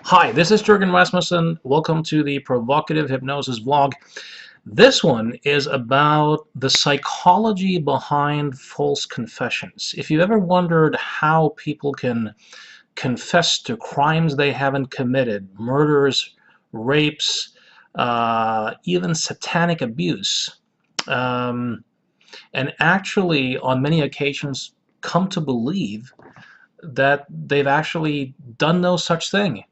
Hi, this is Jürgen Rasmussen. Welcome to the Provocative Hypnosis vlog. This one is about the psychology behind false confessions. If you've ever wondered how people can confess to crimes they haven't committed, murders, rapes, even satanic abuse, and actually on many occasions come to believe that they've actually done no such thing.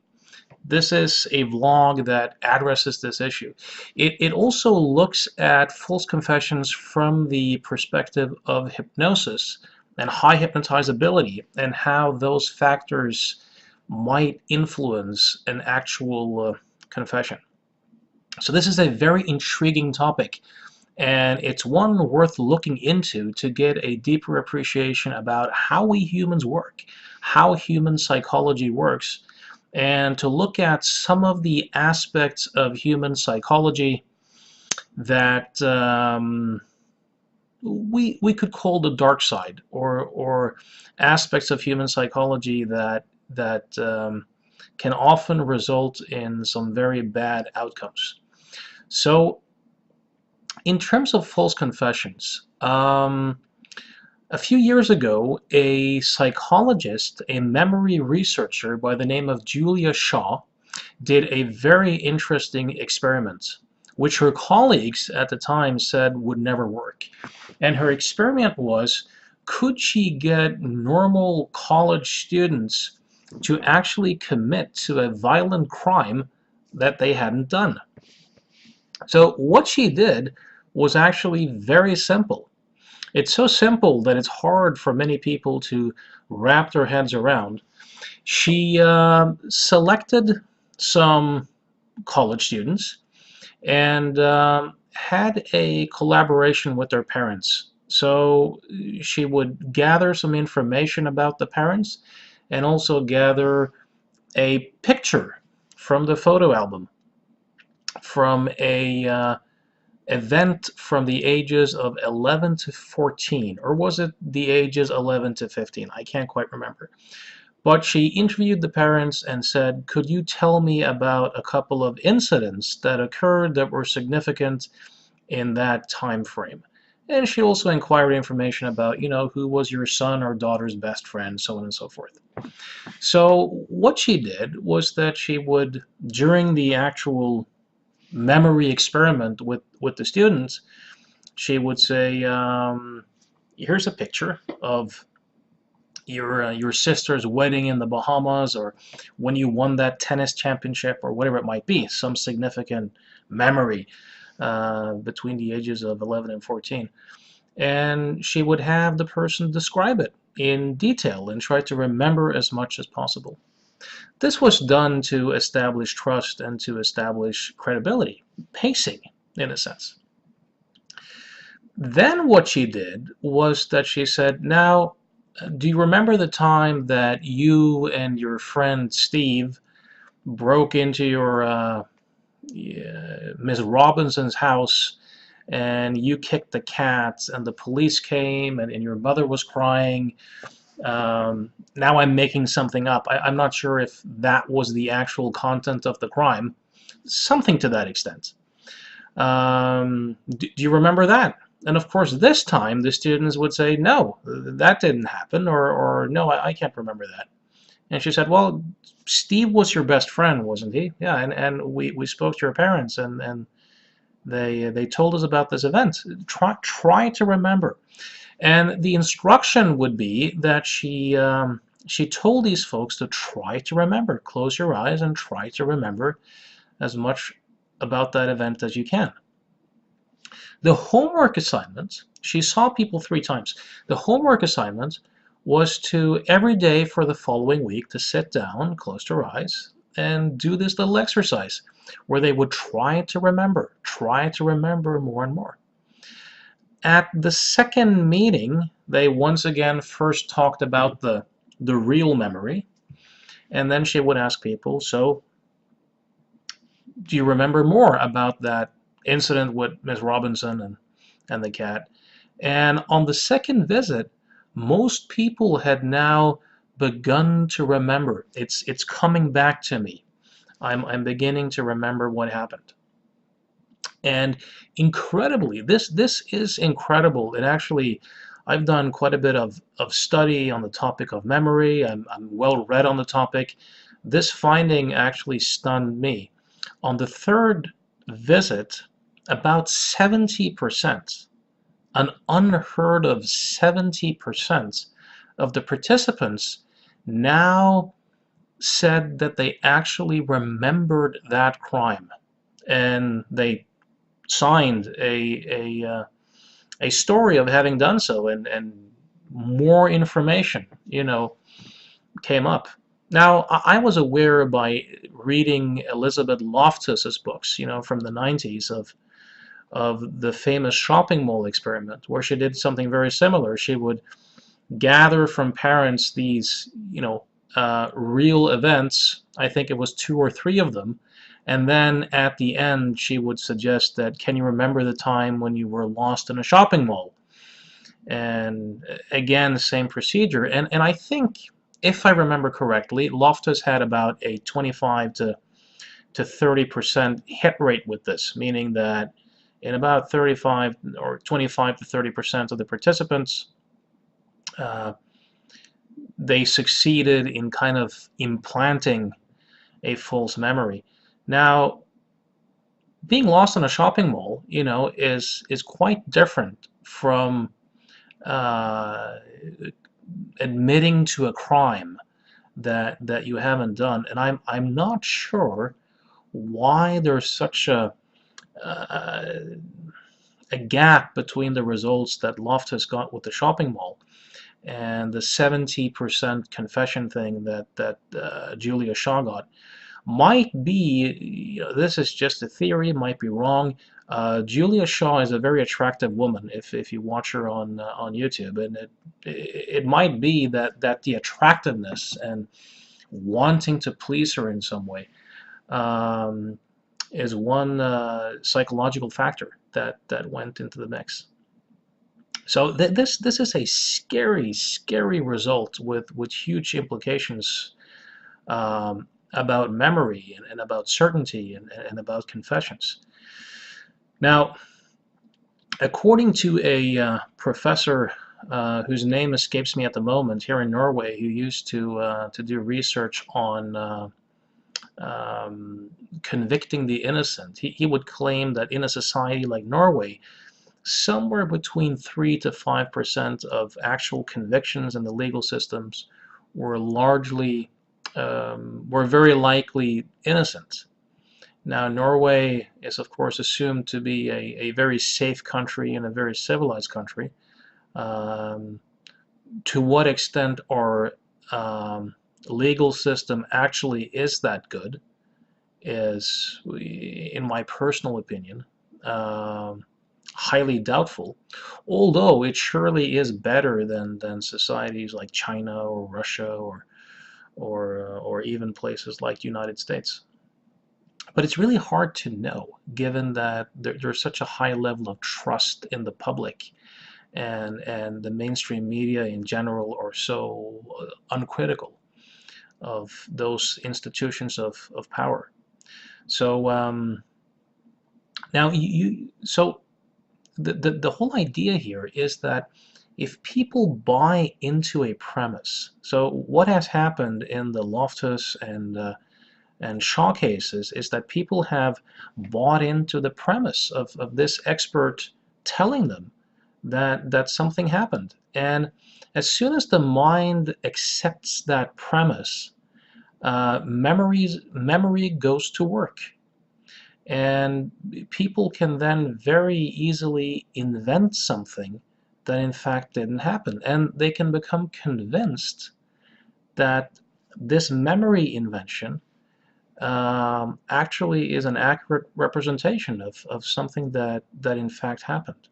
This is a vlog that addresses this issue. It also looks at false confessions from the perspective of hypnosis and high hypnotizability and how those factors might influence an actual confession. So this is a very intriguing topic, and it's one worth looking into to get a deeper appreciation about how we humans work, how human psychology works, and to look at some of the aspects of human psychology that we could call the dark side, or aspects of human psychology that can often result in some very bad outcomes. So, in terms of false confessions, a few years ago, a psychologist, a memory researcher by the name of Julia Shaw, did a very interesting experiment, which her colleagues at the time said would never work. And her experiment was, could she get normal college students to actually commit to a violent crime that they hadn't done? So what she did was actually very simple. It's so simple that it's hard for many people to wrap their heads around. She selected some college students and had a collaboration with their parents. So she would gather some information about the parents and also gather a picture from the photo album from a event from the ages of 11 to 14, or was it the ages 11 to 15? I can't quite remember. But she interviewed the parents and said, could you tell me about a couple of incidents that occurred that were significant in that time frame? And she also inquired information about, who was your son or daughter's best friend, so on and so forth. So what she did was that she would, during the actual memory experiment with the students, she would say, here's a picture of your sister's wedding in the Bahamas, or when you won that tennis championship, or whatever it might be, some significant memory between the ages of 11 and 14. And she would have the person describe it in detail and try to remember as much as possible. This was done to establish trust and to establish credibility, pacing, in a sense. Then what she did was that she said, now, do you remember the time that you and your friend Steve broke into your Miss Robinson's house, and you kicked the cat, and the police came, and your mother was crying? Now I'm making something up. I'm not sure if that was the actual content of the crime. Something to that extent. Do you remember that? And of course, this time the students would say, no, that didn't happen, or no, I can't remember that. And she said, well, Steve was your best friend, wasn't he? Yeah, and we spoke to your parents, and they told us about this event. Try to remember. And the instruction would be that she told these folks to try to remember. Close your eyes and try to remember as much about that event as you can. The homework assignment, she saw people 3 times. The homework assignment was to, every day for the following week, to sit down, close their eyes, and do this little exercise where they would try to remember more and more. At the second meeting, they once again first talked about the real memory, and then she would ask people, so do you remember more about that incident with Miss Robinson and the cat? And on the second visit, most people had now begun to remember. It's coming back to me. I'm beginning to remember what happened. And incredibly, this is incredible. It actually, I've done quite a bit of study on the topic of memory. I'm well read on the topic. This finding actually stunned me. On the third visit, about 70%, an unheard of 70% of the participants now said that they actually remembered that crime, and they signed a story of having done so, and more information, came up. Now, I was aware by reading Elizabeth Loftus's books, from the 90s, of the famous shopping mall experiment, where she did something very similar. She would gather from parents these, real events. I think it was 2 or 3 of them. And then at the end, she would suggest that, can you remember the time when you were lost in a shopping mall? And again, the same procedure. And I think, if I remember correctly, Loftus had about a 25 to 30% hit rate with this, meaning that in about 35 or 25 to 30% of the participants, they succeeded in kind of implanting a false memory. Now, being lost in a shopping mall, is quite different from admitting to a crime that you haven't done. And I'm not sure why there's such a gap between the results that Loftus got with the shopping mall and the 70% confession thing that Julia Shaw got. Might be, this is just a theory, might be wrong. Julia Shaw is a very attractive woman if you watch her on YouTube, and it might be that the attractiveness and wanting to please her in some way is one psychological factor that went into the mix. So this is a scary result with huge implications about memory and about certainty and about confessions. Now, according to a professor whose name escapes me at the moment here in Norway, who used to do research on convicting the innocent, he would claim that in a society like Norway, somewhere between 3 to 5% of actual convictions in the legal systems were very likely innocent. Now, Norway is, of course, assumed to be a very safe country and a very civilized country. To what extent our legal system actually is that good is, in my personal opinion, highly doubtful, although it surely is better than societies like China or Russia or even places like the United States. But it's really hard to know, given that there's such a high level of trust in the public, and the mainstream media in general are so uncritical of those institutions of power. So now so the whole idea here is that if people buy into a premise, so what has happened in the Loftus and Shaw cases is that people have bought into the premise of this expert telling them that something happened. And as soon as the mind accepts that premise, memory goes to work. And people can then very easily invent something that in fact didn't happen. And they can become convinced that this memory invention actually is an accurate representation of something that in fact happened.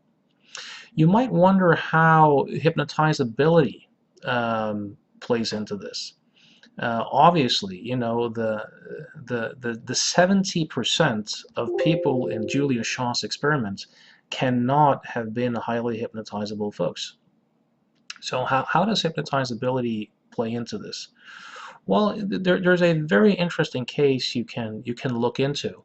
You might wonder how hypnotizability plays into this. Obviously, the 70% of people in Julia Shaw's experiments cannot have been highly hypnotizable folks. So how does hypnotizability play into this? Well, there's a very interesting case you can look into,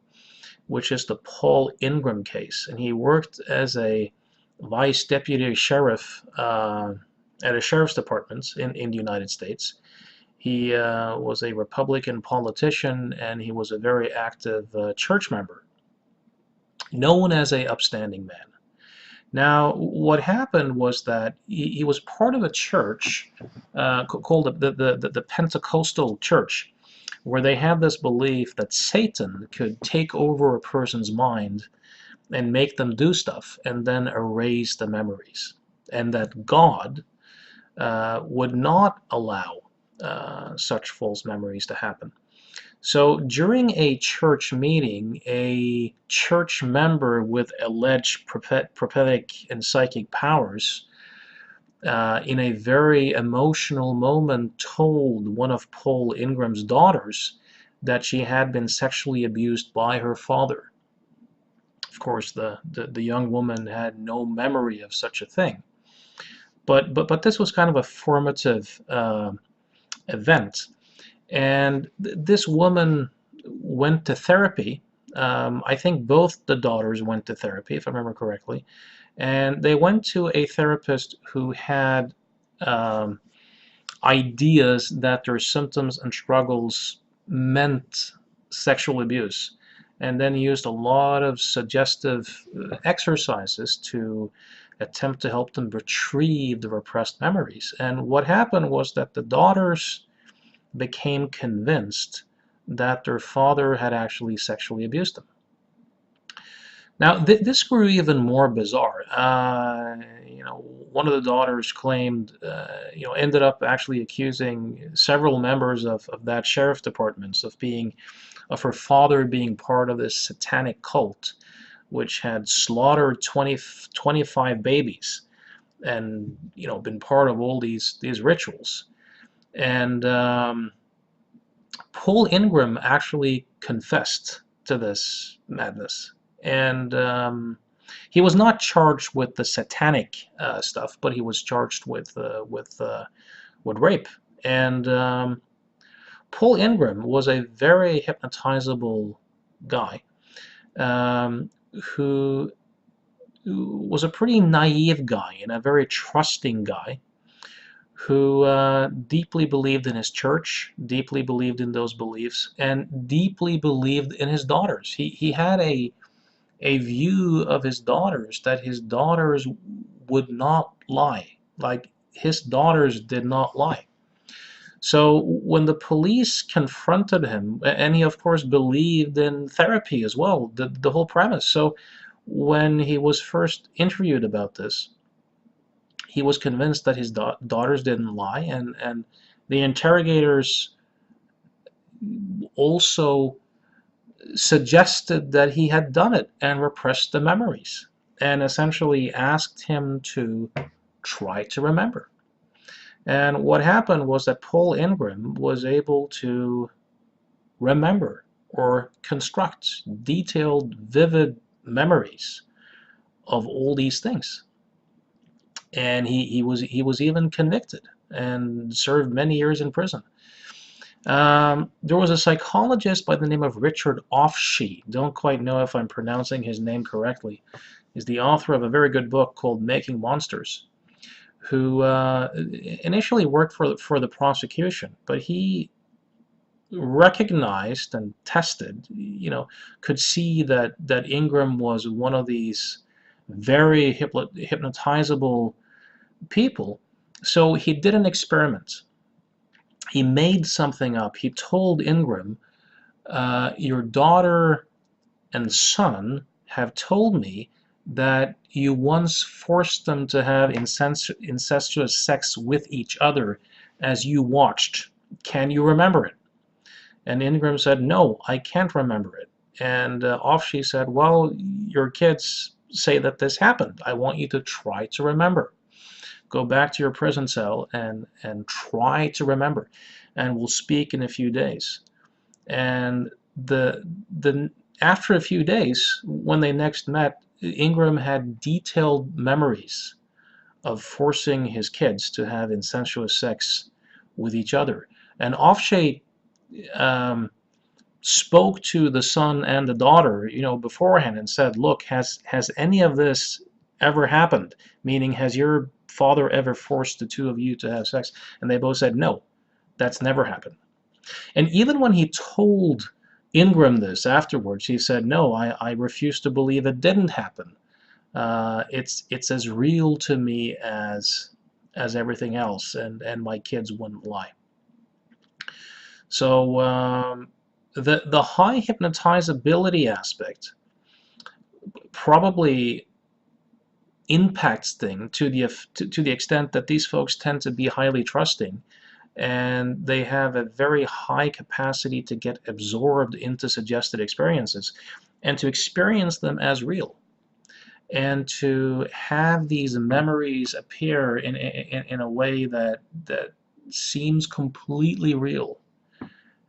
which is the Paul Ingram case, and he worked as a vice deputy sheriff at a sheriff's department in the United States. He was a Republican politician, and he was a very active church member, known as a upstanding man. Now, what happened was that he was part of a church called the Pentecostal Church, where they had this belief that Satan could take over a person's mind and make them do stuff and then erase the memories, and that God would not allow such false memories to happen. So during a church meeting, a church member with alleged prophetic and psychic powers, in a very emotional moment, told one of Paul Ingram's daughters that she had been sexually abused by her father. Of course, the young woman had no memory of such a thing. But this was kind of a formative event. And this woman went to therapy. I think both the daughters went to therapy, if I remember correctly. And they went to a therapist who had ideas that their symptoms and struggles meant sexual abuse, and then used a lot of suggestive exercises to attempt to help them retrieve the repressed memories. And what happened was that the daughters became convinced that their father had actually sexually abused them. Now, this grew even more bizarre. One of the daughters claimed, ended up actually accusing several members of that sheriff department of her father being part of this satanic cult, which had slaughtered 25 babies and, been part of all these rituals. And Paul Ingram actually confessed to this madness. And he was not charged with the satanic stuff, but he was charged with rape. And Paul Ingram was a very hypnotizable guy, who was a pretty naive guy and a very trusting guy, who deeply believed in his church, deeply believed in those beliefs, and deeply believed in his daughters. He had a view of his daughters that his daughters would not lie. Like, his daughters did not lie. So when the police confronted him, and he of course believed in therapy as well, the whole premise. So when he was first interviewed about this, he was convinced that his daughters didn't lie, and the interrogators also suggested that he had done it and repressed the memories, and essentially asked him to try to remember. And what happened was that Paul Ingram was able to remember or construct detailed, vivid memories of all these things. And he was even convicted and served many years in prison. There was a psychologist by the name of Richard Offshee. Don't quite know if I'm pronouncing his name correctly. He's the author of a very good book called Making Monsters, who initially worked for the prosecution, but he recognized and tested, could see that Ingram was one of these very hypnotizable people. So he did an experiment. He made something up. He told Ingram, your daughter and son have told me that you once forced them to have incestuous sex with each other as you watched. Can you remember it? And Ingram said, no, I can't remember it. And Offshee said, well, your kids say that this happened. I want you to try to remember. Go back to your prison cell and try to remember. And we'll speak in a few days. And after a few days, when they next met, Ingram had detailed memories of forcing his kids to have incestuous sex with each other. And Offshay spoke to the son and the daughter, beforehand and said, "Look, has any of this ever happened? Meaning, has your father ever forced the two of you to have sex?" And they both said, "No, that's never happened." And even when he told Ingram this afterwards, he said, "No, I refuse to believe it didn't happen. It's as real to me as everything else, and my kids wouldn't lie." So the high hypnotizability aspect probably impacts things to the extent that these folks tend to be highly trusting, and they have a very high capacity to get absorbed into suggested experiences and to experience them as real, and to have these memories appear in a way that seems completely real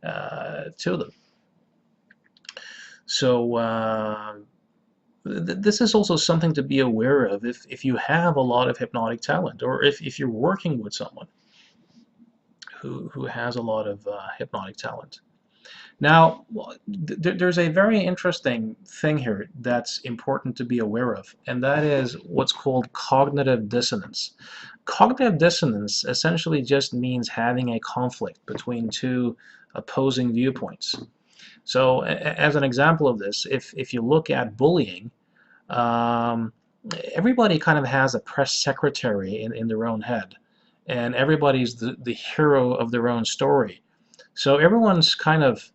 to them. So this is also something to be aware of if you have a lot of hypnotic talent, or if you're working with someone who has a lot of hypnotic talent. Now, there's a very interesting thing here that's important to be aware of, and that is what's called cognitive dissonance. Cognitive dissonance essentially just means having a conflict between two opposing viewpoints. So, as an example of this, if you look at bullying, um, everybody kind of has a press secretary in their own head, and everybody's the hero of their own story. So everyone's kind of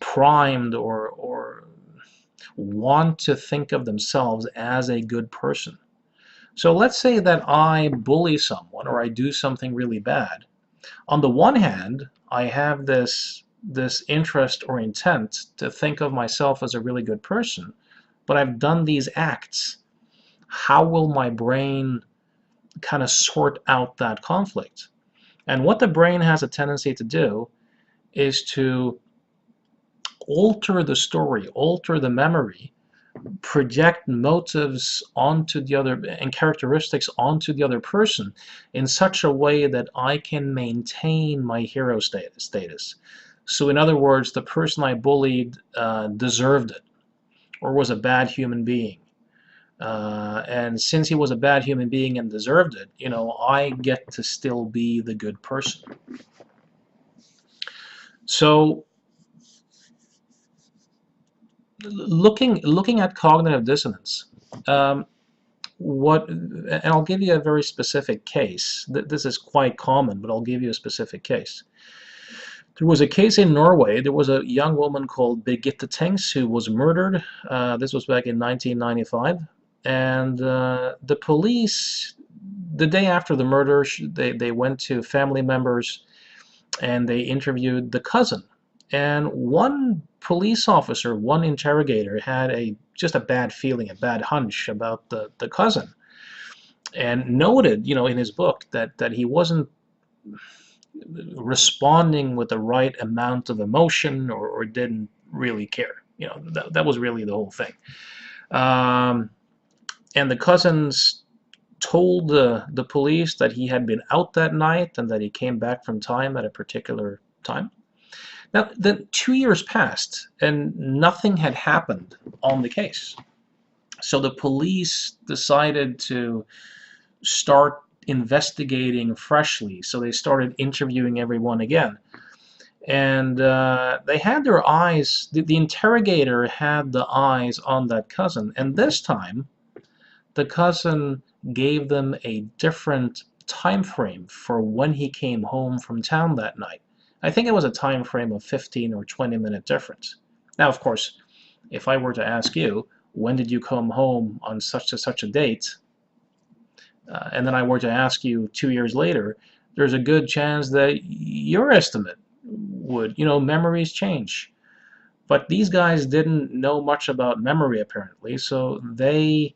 primed or want to think of themselves as a good person. So let's say that I bully someone or I do something really bad. On the one hand, I have this interest or intent to think of myself as a really good person, but I've done these acts. How will my brain kind of sort out that conflict? And what the brain has a tendency to do is to alter the story, alter the memory, project motives onto the other and characteristics onto the other person in such a way that I can maintain my hero status. So in other words, the person I bullied deserved it, or was a bad human being. And since he was a bad human being and deserved it, I get to still be the good person. So looking at cognitive dissonance, and I'll give you a very specific case. This is quite common, but I'll give you a specific case. There was a case in Norway. There was a young woman called Birgitte Tengs who was murdered. This was back in 1995. And the police, the day after the murder, they went to family members and they interviewed the cousin. And one police officer, one interrogator, had just a bad feeling, a bad hunch about the cousin, and noted, in his book that he wasn't responding with the right amount of emotion, or didn't really care. That was really the whole thing. And the cousins told the police that he had been out that night and that he came back from time at a particular time. Now, then 2 years passed and nothing had happened on the case. So the police decided to start investigating freshly. So they started interviewing everyone again. And they had their eyes, the interrogator had the eyes on that cousin. And this time, the cousin gave them a different time frame for when he came home from town that night. I think it was a time frame of 15 or 20-minute difference. Now, of course, if I were to ask you, when did you come home on such and such a date, and then I were to ask you 2 years later, there's a good chance that your estimate would, memories change. But these guys didn't know much about memory, apparently, so they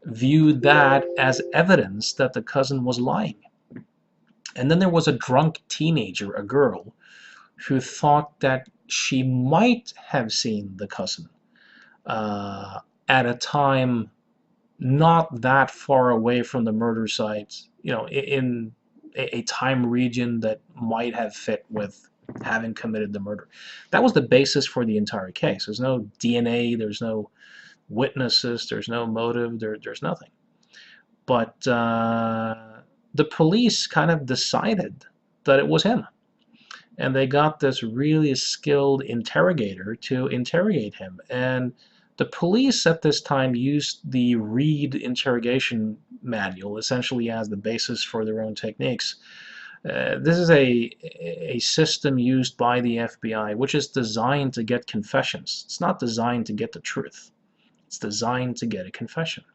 viewed that as evidence that the cousin was lying. And then there was a drunk teenager, a girl, who thought that she might have seen the cousin at a time not that far away from the murder site, in a time region that might have fit with having committed the murder. That was the basis for the entire case. There's no DNA, there's no witnesses, there's no motive, there's nothing. But the police kind of decided that it was him. And they got this really skilled interrogator to interrogate him. And the police at this time used the Reed interrogation manual essentially as the basis for their own techniques. This is a system used by the FBI, which is designed to get confessions. It's not designed to get the truth. It's designed to get a confession.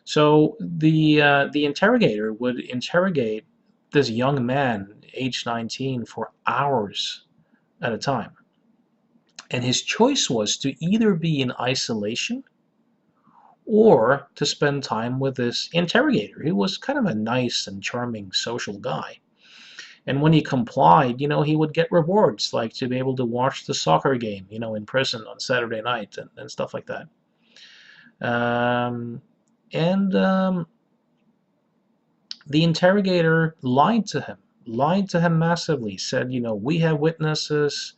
So the interrogator would interrogate this young man, age 19, for hours at a time. And his choice was to either be in isolation or to spend time with this interrogator, who was kind of a nice and charming social guy. And when he complied, he would get rewards, like to be able to watch the soccer game, in prison on Saturday night and stuff like that. The interrogator lied to him massively, said, we have witnesses,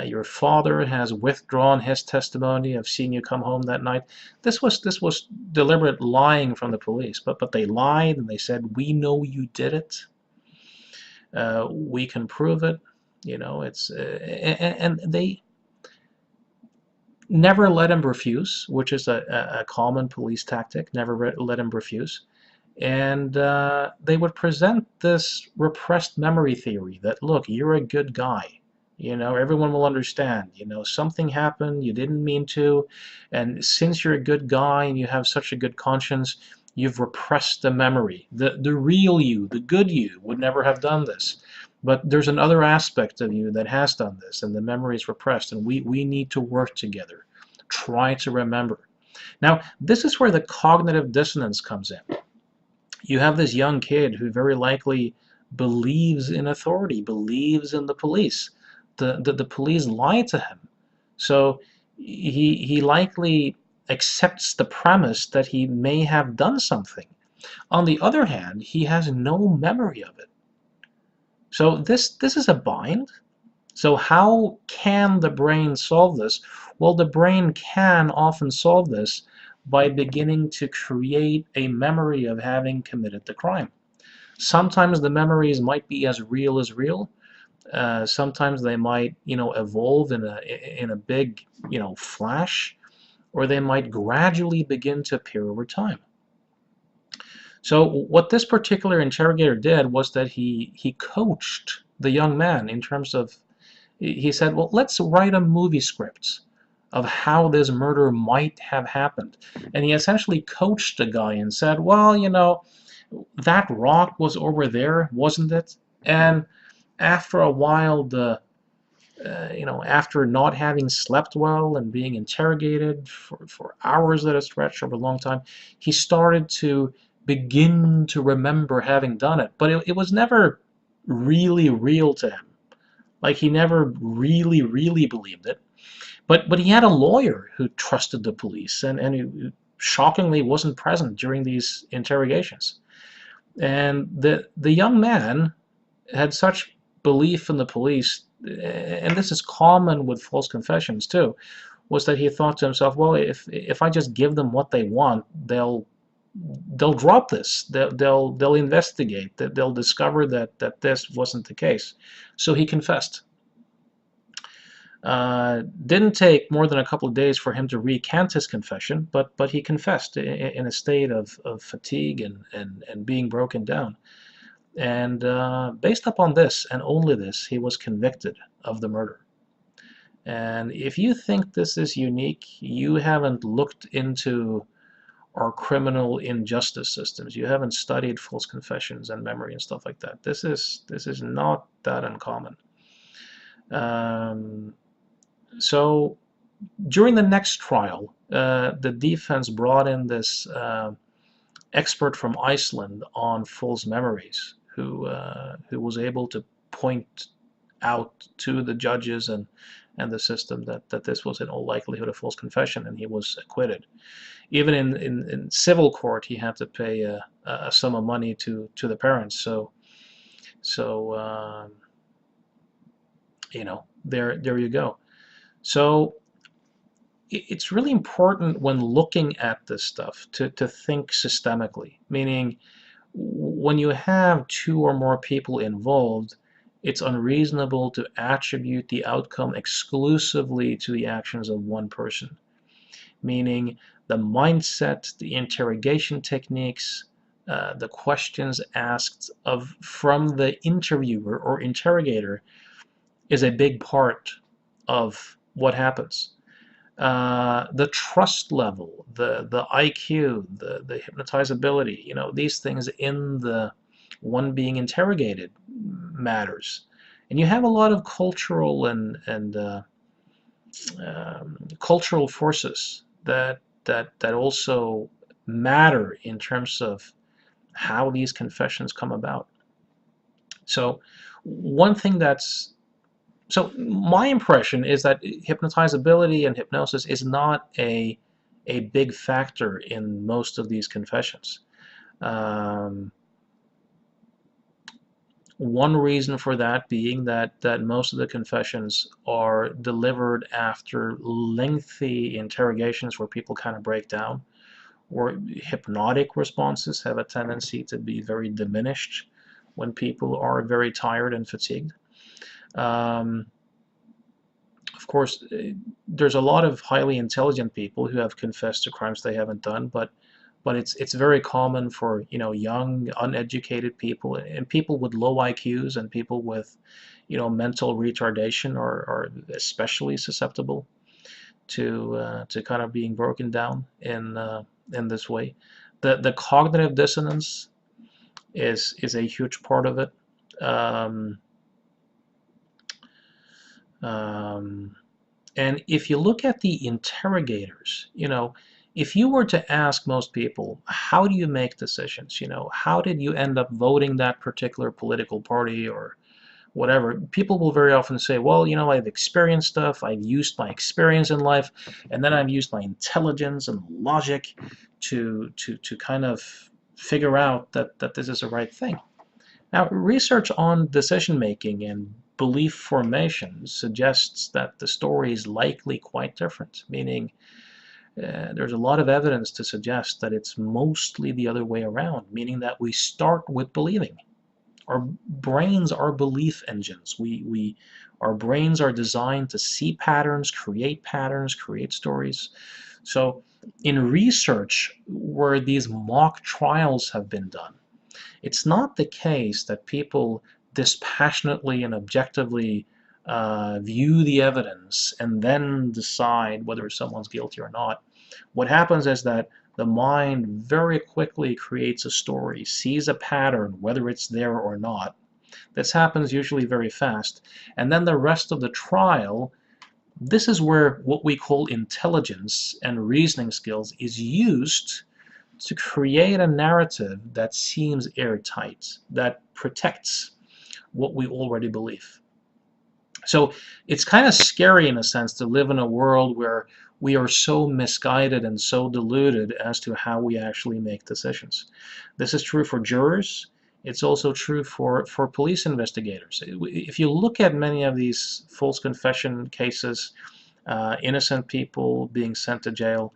your father has withdrawn his testimony of seeing you come home that night. This was deliberate lying from the police, but they lied and they said, we know you did it. We can prove it. And they never let him refuse, which is a common police tactic. Never let him refuse. And they would present this repressed memory theory that, look, you're a good guy. Everyone will understand. Something happened, you didn't mean to, and since you're a good guy and you have such a good conscience, you've repressed the memory. The real you, the good you, would never have done this. But there's another aspect of you that has done this, and the memory is repressed, and we need to work together. Try to remember. Now, this is where the cognitive dissonance comes in. You have this young kid who very likely believes in authority, believes in the police. The police lie to him. So he likely accepts the premise that he may have done something. On the other hand, he has no memory of it. So this is a bind. So how can the brain solve this? Well, the brain can often solve this by beginning to create a memory of having committed the crime. Sometimes the memories might be as real as real. Sometimes they might, evolve in a big, flash, or they might gradually begin to appear over time. So what this particular interrogator did was that he coached the young man in terms of, he said, well, let's write a movie script of how this murder might have happened. And he essentially coached the guy and said, well, that rock was over there, wasn't it? And after a while, after not having slept well and being interrogated for hours at a stretch over a long time, he started to begin to remember having done it. But it was never really real to him. Like, he never really, really believed it. But he had a lawyer who trusted the police and who shockingly wasn't present during these interrogations. And the young man had such belief in the police, and this is common with false confessions too, was that he thought to himself, well, if I just give them what they want, they'll drop this. They'll investigate. They'll discover that this wasn't the case. So he confessed. Didn't take more than a couple of days for him to recant his confession, but he confessed in a state of fatigue and being broken down. And based upon this, and only this, he was convicted of the murder. And if you think this is unique, you haven't looked into our criminal injustice systems. You haven't studied false confessions and memory and stuff like that. This is not that uncommon. So during the next trial, the defense brought in this expert from Iceland on false memories, who was able to point out to the judges and the system that this was in all likelihood a false confession, and he was acquitted. Even in civil court, he had to pay a sum of money to the parents. So So there you go. So it's really important when looking at this stuff to think systemically, meaning when you have two or more people involved, it's unreasonable to attribute the outcome exclusively to the actions of one person, meaning the mindset, the interrogation techniques, the questions asked from the interviewer or interrogator is a big part of what happens. The trust level, the IQ, the hypnotizability, these things in the one being interrogated matters. And you have a lot of cultural and cultural forces that also matter in terms of how these confessions come about. So one thing that's so my impression is that hypnotizability and hypnosis is not a big factor in most of these confessions. Um, One reason for that being that most of the confessions are delivered after lengthy interrogations where people kind of break down, or hypnotic responses have a tendency to be very diminished when people are very tired and fatigued. Um, of course, there's a lot of highly intelligent people who have confessed to crimes they haven't done, but it's very common for young, uneducated people and people with low IQs and people with mental retardation are especially susceptible to kind of being broken down in this way. The cognitive dissonance is a huge part of it. Um, um, And if you look at the interrogators, if you were to ask most people, how do you make decisions? How did you end up voting that particular political party or whatever? People will very often say, well, I've experienced stuff, I've used my experience in life, and then I've used my intelligence and logic to kind of figure out that this is the right thing. Now, research on decision making and belief formation suggests that the story is likely quite different, meaning there's a lot of evidence to suggest that it's mostly the other way around, meaning that we start with believing. Our brains are belief engines. Our brains are designed to see patterns, create stories. So in research where these mock trials have been done, it's not the case that people dispassionately and objectively view the evidence and then decide whether someone's guilty or not. What happens is that the mind very quickly creates a story, sees a pattern, whether it's there or not. This happens usually very fast. And then the rest of the trial, this is where what we call intelligence and reasoning skills is used to create a narrative that seems airtight, that protects what we already believe. So it's kind of scary in a sense to live in a world where we are so misguided and so deluded as to how we actually make decisions. This is true for jurors. It's also true for police investigators. If you look at many of these false confession cases, innocent people being sent to jail,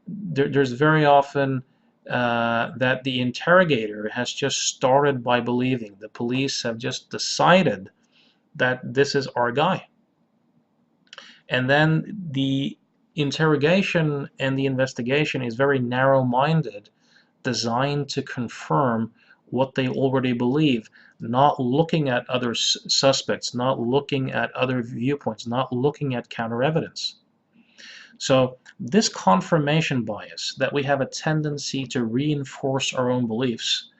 there's very often that the interrogator has just started by believing. The police have just decided that this is our guy. And then the interrogation and the investigation is very narrow-minded, designed to confirm what they already believe, not looking at other suspects, not looking at other viewpoints, not looking at counter-evidence. So this confirmation bias, that we have a tendency to reinforce our own beliefs,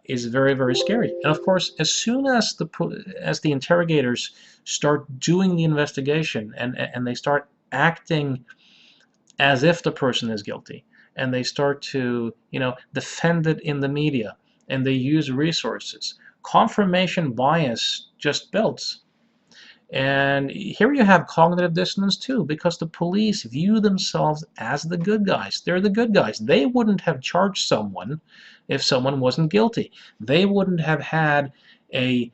is very, very scary. And of course, as soon as the interrogators start doing the investigation and they start acting as if the person is guilty, and they start to defend it in the media, and they use resources, confirmation bias just builds. And here you have cognitive dissonance too, because the police view themselves as the good guys. They're the good guys. They wouldn't have charged someone if someone wasn't guilty. They wouldn't have had a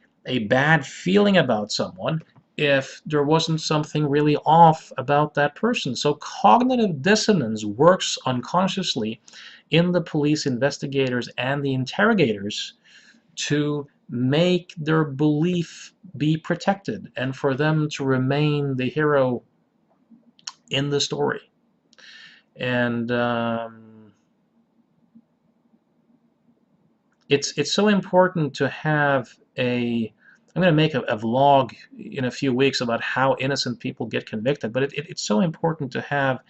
bad feeling about someone if there wasn't something really off about that person. So cognitive dissonance works unconsciously in the police investigators and the interrogators to make their belief be protected and for them to remain the hero in the story. And it's so important to have I'm going to make a vlog in a few weeks about how innocent people get convicted, but it's so important to have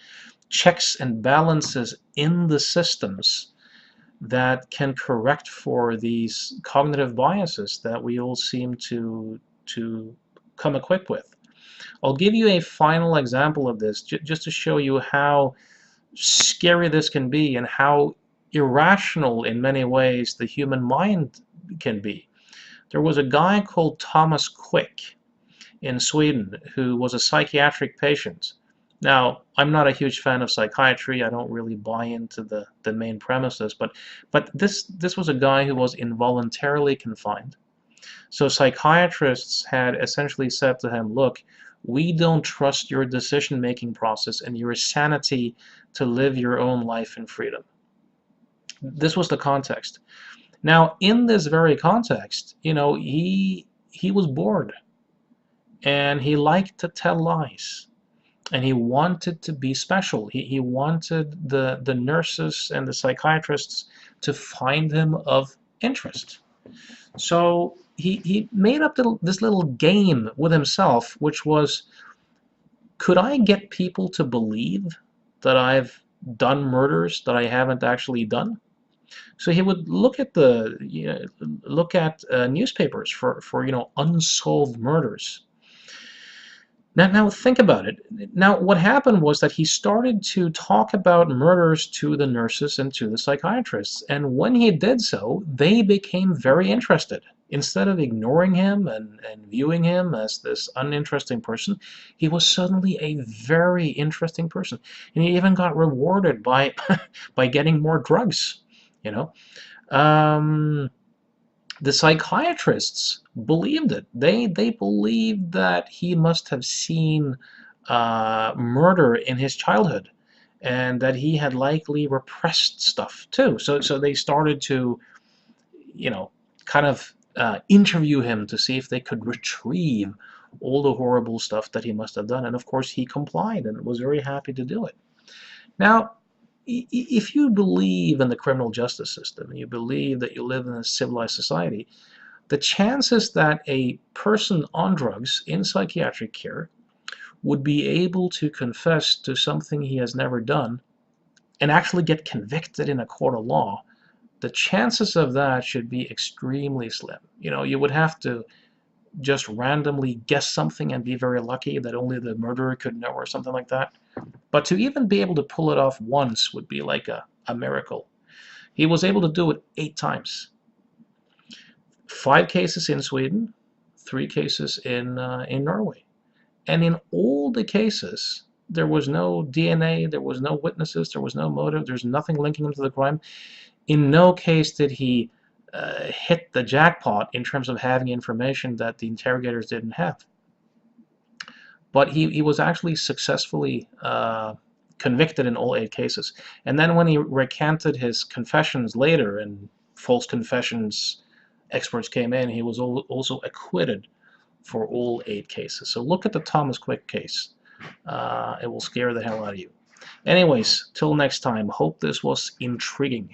checks and balances in the systems that can correct for these cognitive biases that we all seem to come equipped with. I'll give you a final example of this just to show you how scary this can be and how irrational in many ways the human mind can be. There was a guy called Thomas Quick in Sweden who was a psychiatric patient. Now, I'm not a huge fan of psychiatry. I don't really buy into the main premises, but this was a guy who was involuntarily confined. So psychiatrists had essentially said to him, look, we don't trust your decision-making process and your sanity to live your own life in freedom. This was the context. Now, in this very context, he was bored and he liked to tell lies and he wanted to be special. He wanted the nurses and the psychiatrists to find him of interest. So he made up this little game with himself, which was, could I get people to believe that I've done murders that I haven't actually done? So he would look at newspapers for unsolved murders. Now think about it. Now what happened was that he started to talk about murders to the nurses and to the psychiatrists, and when he did so, they became very interested. Instead of ignoring him and viewing him as this uninteresting person, he was suddenly a very interesting person, and he even got rewarded by by getting more drugs. You know, the psychiatrists believed it. They believed that he must have seen murder in his childhood, and that he had likely repressed stuff too. So they started to, kind of interview him to see if they could retrieve all the horrible stuff that he must have done. And of course, he complied and was very happy to do it. Now, if you believe in the criminal justice system and you believe that you live in a civilized society, the chances that a person on drugs in psychiatric care would be able to confess to something he has never done and actually get convicted in a court of law, the chances of that should be extremely slim. You would have to just randomly guess something and be very lucky that only the murderer could know or something like that. But to even be able to pull it off once would be like a miracle. He was able to do it 8 times. 5 cases in Sweden, 3 cases in Norway. And in all the cases, there was no DNA, there was no witnesses, there was no motive, there's nothing linking him to the crime. In no case did he hit the jackpot in terms of having information that the interrogators didn't have. But he was actually successfully convicted in all 8 cases. And then when he recanted his confessions later, and false confessions experts came in, he was also acquitted for all 8 cases. So look at the Thomas Quick case. It will scare the hell out of you. Anyways, till next time, hope this was intriguing.